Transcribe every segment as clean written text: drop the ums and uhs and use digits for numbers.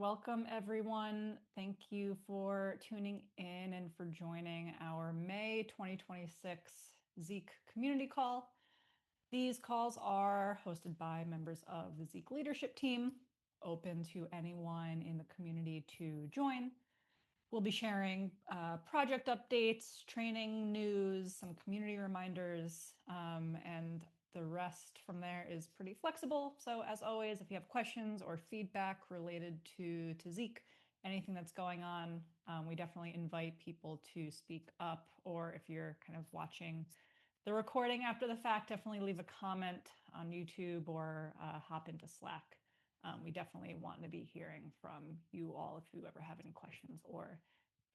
Welcome everyone. Thank you for tuning in and for joining our May 2026 Zeek Community Call. These calls are hosted by members of the Zeek Leadership Team, open to anyone in the community to join. We'll be sharing project updates, training news, some community reminders, and the rest from there is pretty flexible. So as always, if you have questions or feedback related to Zeek, anything that's going on, we definitely invite people to speak up, or if you're kind of watching the recording after the fact, definitely leave a comment on YouTube or hop into Slack. We definitely want to be hearing from you all if you ever have any questions or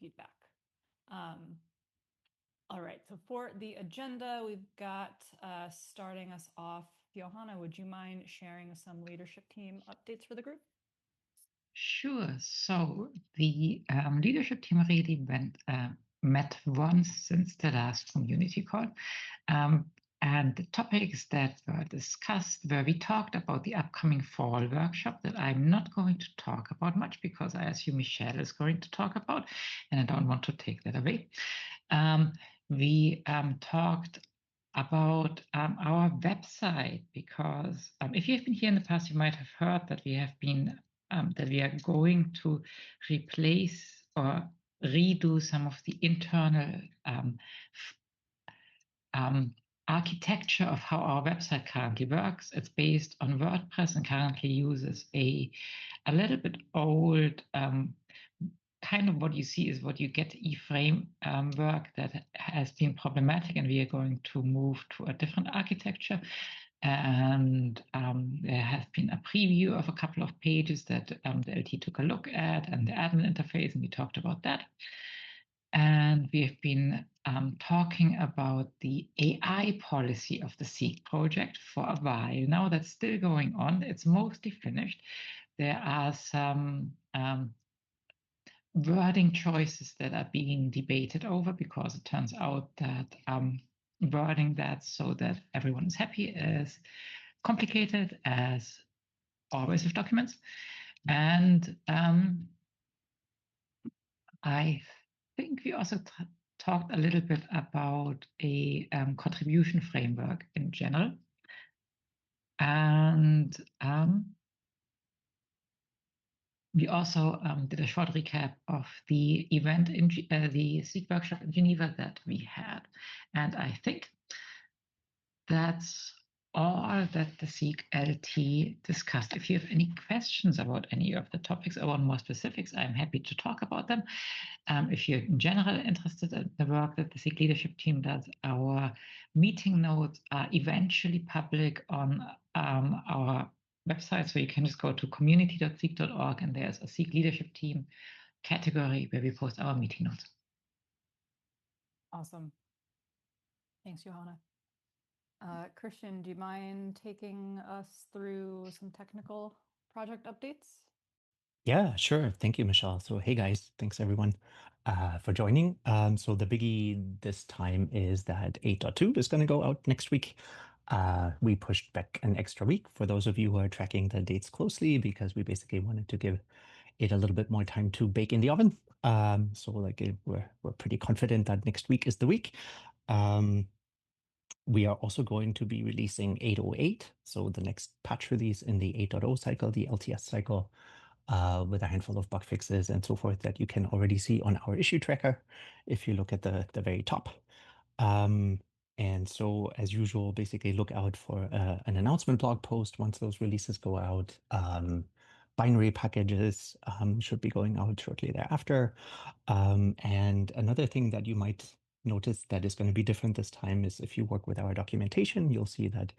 feedback. All right, so for the agenda, we've got starting us off, Johanna, would you mind sharing some leadership team updates for the group? Sure. So the leadership team really met once since the last community call. And the topics that were discussed where we talked about the upcoming fall workshop that I'm not going to talk about much because I assume Michelle is going to talk about, and I don't want to take that away. We talked about our website because if you've been here in the past, you might have heard that we have been that we are going to replace or redo some of the internal architecture of how our website currently works. It's based on WordPress and currently uses a little bit old kind of what you see is what you get framework that has been problematic, and we are going to move to a different architecture. And there has been a preview of a couple of pages that the LT took a look at, and the admin interface, and we talked about that. And we have been talking about the AI policy of the Zeek project for a while. Now that's still going on. It's mostly finished. There are some wording choices that are being debated over because it turns out that wording that so that everyone is happy is complicated as always with documents. And I think we also talked a little bit about a contribution framework in general. And we also did a short recap of the event in the Zeek workshop in Geneva that we had. And I think that's all that the Zeek LT discussed. If you have any questions about any of the topics or more specifics, I'm happy to talk about them. If you're in general interested in the work that the Zeek Leadership Team does, our meeting notes are eventually public on our website. So you can just go to community.zeek.org and there's a Zeek Leadership Team category where we post our meeting notes. Awesome. Thanks, Johanna. Christian, do you mind taking us through some technical project updates? Yeah, sure. Thank you, Michelle. So, hey guys, thanks everyone for joining. So the biggie this time is that 8.2 is going to go out next week. We pushed back an extra week for those of you who are tracking the dates closely because we basically wanted to give it a little bit more time to bake in the oven. So like we're pretty confident that next week is the week. We are also going to be releasing 8.08, so the next patch release in the 8.0 cycle, the LTS cycle, with a handful of bug fixes and so forth that you can already see on our issue tracker if you look at the very top. And so, as usual, basically look out for an announcement blog post once those releases go out. Binary packages should be going out shortly thereafter. And another thing that you might notice that is going to be different this time is if you work with our documentation, you'll see that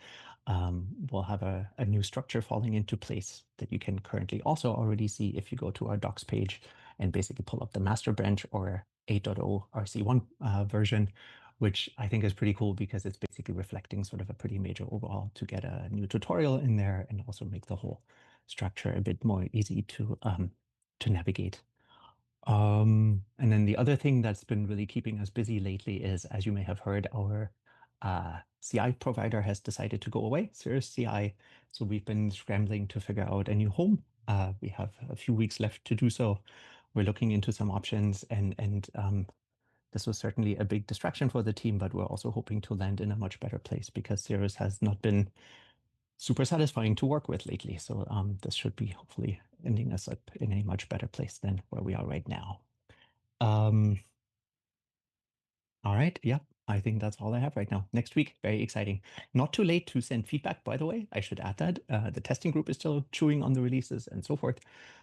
we'll have a new structure falling into place that you can currently also already see if you go to our docs page and basically pull up the master branch or 8.0 RC1 version, which I think is pretty cool because it's basically reflecting sort of a pretty major overhaul to get a new tutorial in there and also make the whole structure a bit more easy to navigate. And then the other thing that's been really keeping us busy lately is, as you may have heard, our CI provider has decided to go away, Cirrus CI. So we've been scrambling to figure out a new home We have a few weeks left to do so. We're looking into some options, and this was certainly a big distraction for the team, but we're also hoping to land in a much better place because Cirrus has not been super satisfying to work with lately. So this should be hopefully ending us up in a much better place than where we are right now. All right. Yeah, I think that's all I have right now. Next week, very exciting. Not too late to send feedback, by the way. I should add that. The testing group is still chewing on the releases and so forth.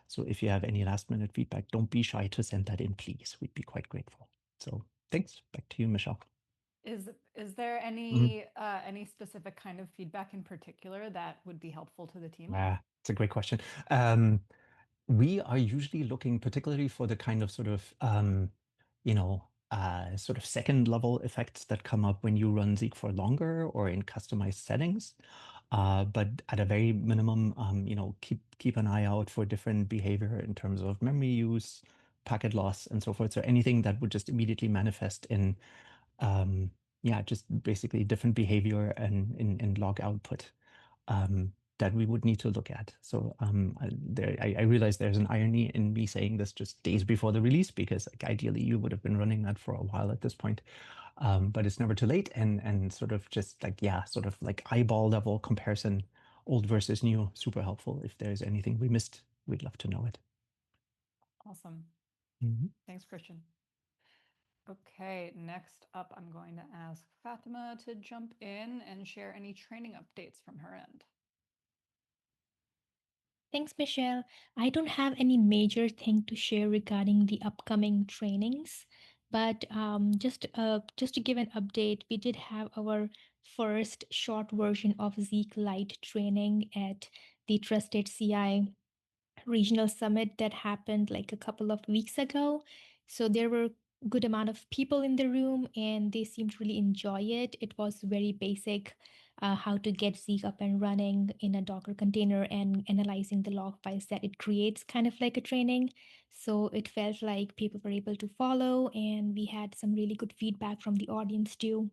So if you have any last minute feedback, don't be shy to send that in, please. We'd be quite grateful. So thanks. Back to you, Michelle. Is there any specific kind of feedback in particular that would be helpful to the team? It's a great question. We are usually looking particularly for the kind of sort of, sort of second level effects that come up when you run Zeek for longer or in customized settings. But at a very minimum, keep an eye out for different behavior in terms of memory use, packet loss, and so forth. So anything that would just immediately manifest in, just basically different behavior and in log output. That we would need to look at. So I realize there's an irony in me saying this just days before the release, because ideally you would have been running that for a while at this point. But it's never too late, and sort of just like eyeball level comparison, old versus new, super helpful. If there's anything we missed, we'd love to know it. Awesome. Mm-hmm. Thanks, Christian. Okay, next up, I'm going to ask Fatima to jump in and share any training updates from her end. Thanks, Michelle. I don't have any major thing to share regarding the upcoming trainings, but just to give an update, we did have our first short version of Zeek Lite training at the Trusted CI regional summit that happened like a couple of weeks ago. So there were a good amount of people in the room and they seemed to really enjoy it. It was very basic, how to get Zeek up and running in a Docker container and analyzing the log files that it creates, kind of like a training. So it felt like people were able to follow, and we had some really good feedback from the audience too.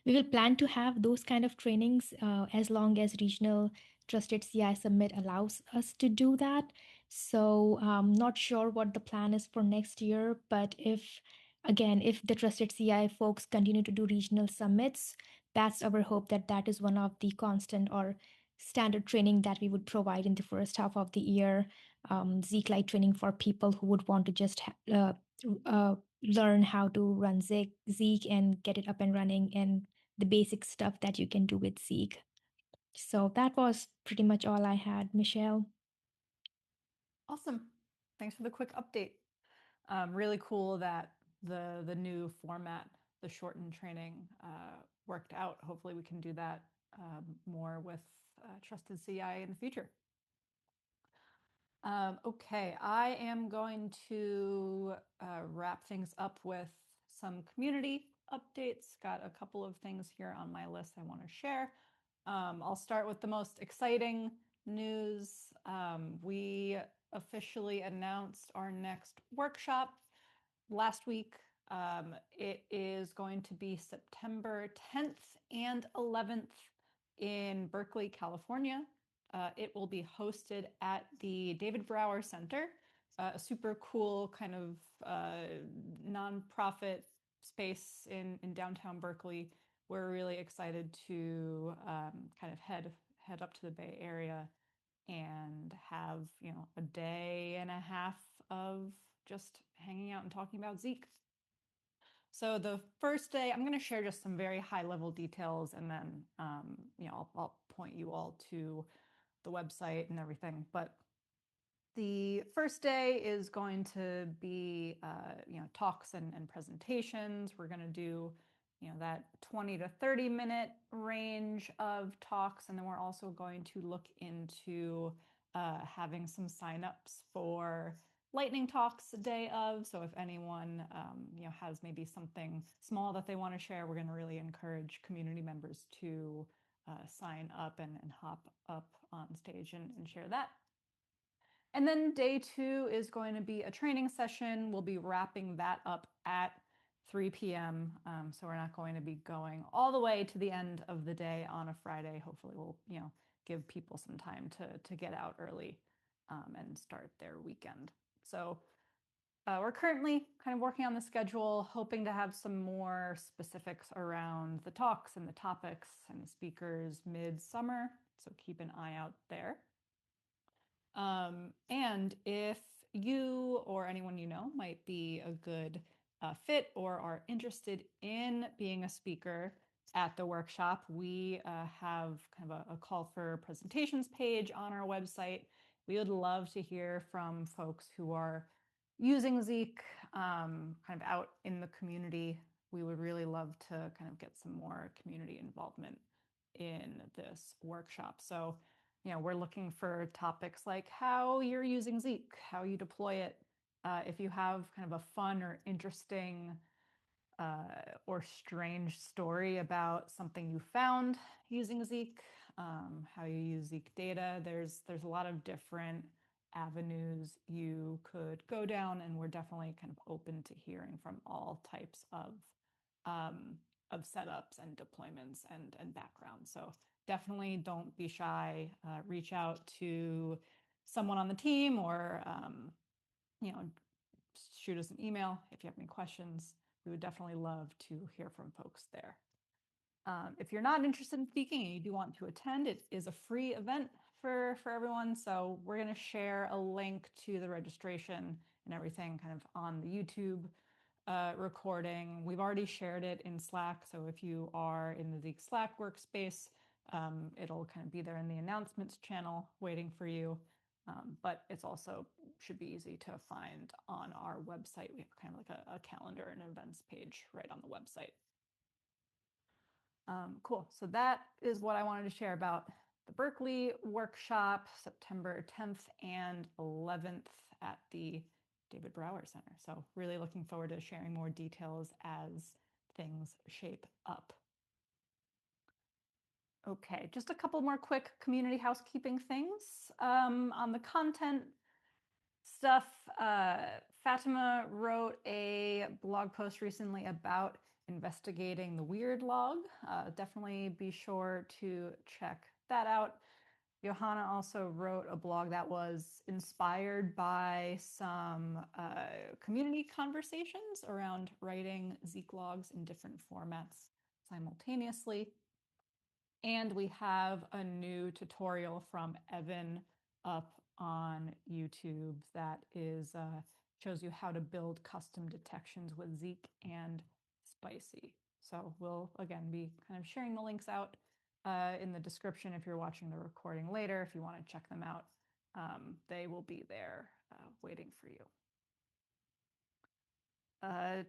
We will plan to have those kind of trainings as long as regional Trusted CI Summit allows us to do that. So not sure what the plan is for next year, but if the Trusted CI folks continue to do regional summits, that's our hope that that is one of the constant or standard training that we would provide in the first half of the year. Zeek Lite training for people who would want to just learn how to run Zeek and get it up and running, and the basic stuff that you can do with Zeek. So that was pretty much all I had, Michelle. Awesome. Thanks for the quick update. Really cool that the new format, the shortened training, worked out. Hopefully we can do that more with Trusted CI in the future. Okay, I am going to wrap things up with some community updates. Got a couple of things here on my list I want to share. I'll start with the most exciting news. We officially announced our next workshop last week. It is going to be September 10th and 11th in Berkeley, California. It will be hosted at the David Brower Center, a super cool kind of nonprofit space in downtown Berkeley. We're really excited to kind of head up to the Bay Area and have, a day and a half of just hanging out and talking about Zeek. So the first day, I'm going to share just some very high level details, and then I'll point you all to the website and everything. But the first day is going to be talks and presentations. We're going to do that 20 to 30 minute range of talks, and then we're also going to look into having some signups for lightning talks a day of. So if anyone has maybe something small that they want to share, we're going to really encourage community members to sign up and hop up on stage and share that. And then day 2 is going to be a training session. We'll be wrapping that up at 3 p.m. So we're not going to be going all the way to the end of the day on a Friday. Hopefully we'll give people some time to get out early. and start their weekend. So we're currently kind of working on the schedule, hoping to have some more specifics around the talks and the topics and the speakers mid-summer. So keep an eye out there. And if you or anyone you know might be a good fit or are interested in being a speaker at the workshop, we have kind of a call for presentations page on our website. We would love to hear from folks who are using Zeek kind of out in the community. We would really love to kind of get some more community involvement in this workshop. So, we're looking for topics like how you're using Zeek, how you deploy it, if you have kind of a fun or interesting or strange story about something you found using Zeek, how you use Zeek data. There's a lot of different avenues you could go down, and we're definitely kind of open to hearing from all types of setups and deployments and backgrounds. So definitely don't be shy. Reach out to someone on the team, or shoot us an email if you have any questions. We would definitely love to hear from folks there. If you're not interested in speaking and you do want to attend, it is a free event for everyone. So we're going to share a link to the registration and everything kind of on the YouTube recording. We've already shared it in Slack. So if you are in the Zeek Slack workspace, it'll kind of be there in the announcements channel waiting for you. But it's also should be easy to find on our website. We have kind of like a calendar and events page right on the website. Cool. So that is what I wanted to share about the Berkeley Workshop, September 10th and 11th at the David Brower Center. So really looking forward to sharing more details as things shape up. Okay, just a couple more quick community housekeeping things. On the content stuff, Fatima wrote a blog post recently about investigating the weird log. Definitely be sure to check that out. Johanna also wrote a blog that was inspired by some community conversations around writing Zeek logs in different formats simultaneously. And we have a new tutorial from Evan up on YouTube that is shows you how to build custom detections with Zeek and Spicy. So we'll again be kind of sharing the links out in the description if you're watching the recording later. If you want to check them out, they will be there waiting for you.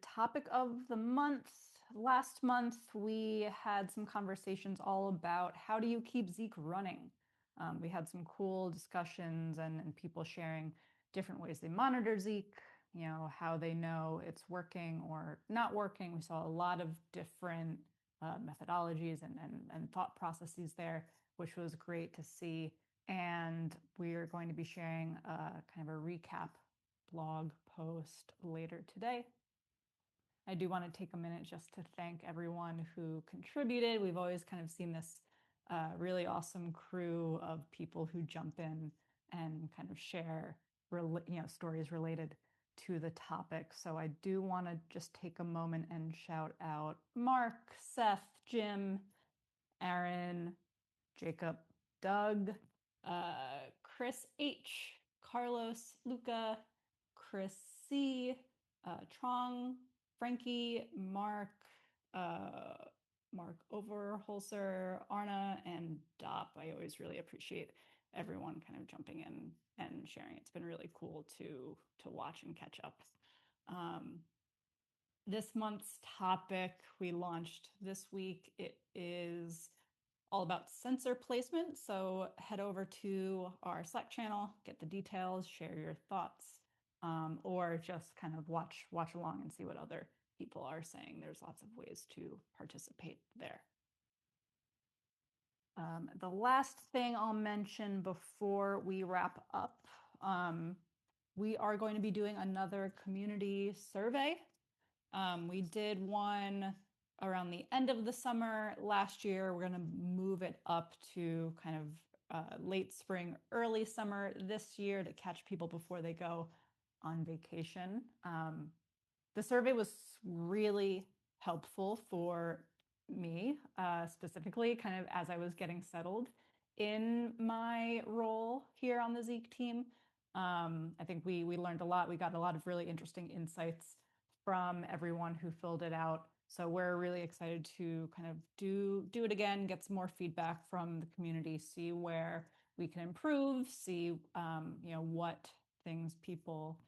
Topic of the month. Last month, we had some conversations all about how do you keep Zeek running. We had some cool discussions and people sharing different ways they monitor Zeek, how they know it's working or not working. We saw a lot of different methodologies and thought processes there, which was great to see. And we are going to be sharing kind of a recap blog post later today. I do want to take a minute just to thank everyone who contributed. We've always kind of seen this really awesome crew of people who jump in and kind of share stories related to the topic. So I do want to just take a moment and shout out Mark, Seth, Jim, Aaron, Jacob, Doug, Chris H, Carlos, Luca, Chris C, Trong, Frankie, Mark Overholzer, Arna, and Dop. I always really appreciate everyone kind of jumping in and sharing. It's been really cool to watch and catch up. This month's topic we launched this week. It is all about sensor placement. So head over to our Slack channel, get the details, share your thoughts, or just kind of watch along and see what other people are saying. There's lots of ways to participate there. The last thing I'll mention before we wrap up, we are going to be doing another community survey. We did one around the end of the summer last year. We're going to move it up to kind of late spring, early summer this year to catch people before they go on vacation. The survey was really helpful for me, specifically kind of as I was getting settled in my role here on the Zeek team. I think we learned a lot. We got a lot of really interesting insights from everyone who filled it out. So we're really excited to kind of do it again, get some more feedback from the community, see where we can improve, see what things people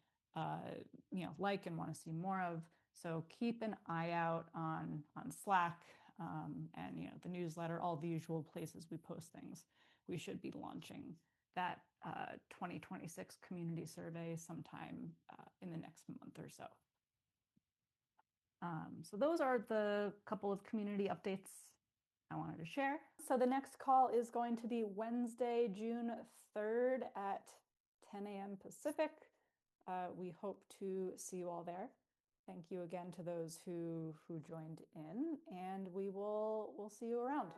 like and want to see more of. So keep an eye out on Slack and the newsletter, all the usual places we post things. We should be launching that 2026 community survey sometime in the next month or so. So those are the couple of community updates I wanted to share. So the next call is going to be Wednesday, June 3rd at 10 a.m. Pacific. We hope to see you all there. Thank you again to those who joined in, and we'll see you around.